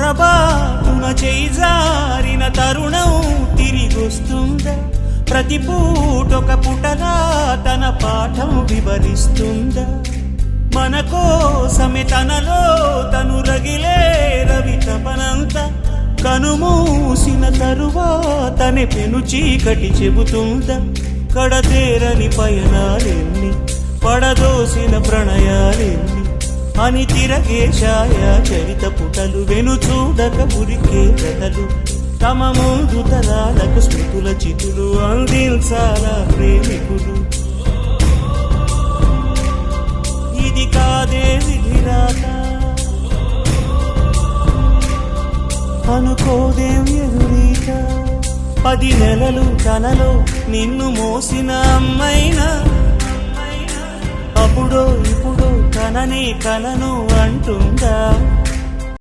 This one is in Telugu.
పొరబాటున చేజారిన తరుణం తిరిగొస్తుందా? ప్రతి పూటొక పుటలా తన పాఠం వివరిస్తుందా? మన కోసమే తనలో తను రగిలే రవి తపనంత కనుమూసిన తరువాతనే పెను చీకటి చెబుతుందా? కడతేరని పయనాలెన్ని, పడదోసిన ప్రణయాలెన్ని అని తిరగే ఛాయా చరిత పుటలు, వెను చూడక ఉరికే కథలు, తమ ముందు తరాలకు స్మృతుల చితులు అందించాలా ప్రేమికులు. ఇది కాదే విధిరాత, అనుకోదేం ఎదురీత. 10 నెలలు తనలో నిన్ను మోసిన అమ్మైనా, అప్పుడో ఇప్పుడో తనని కలను అంటుందా?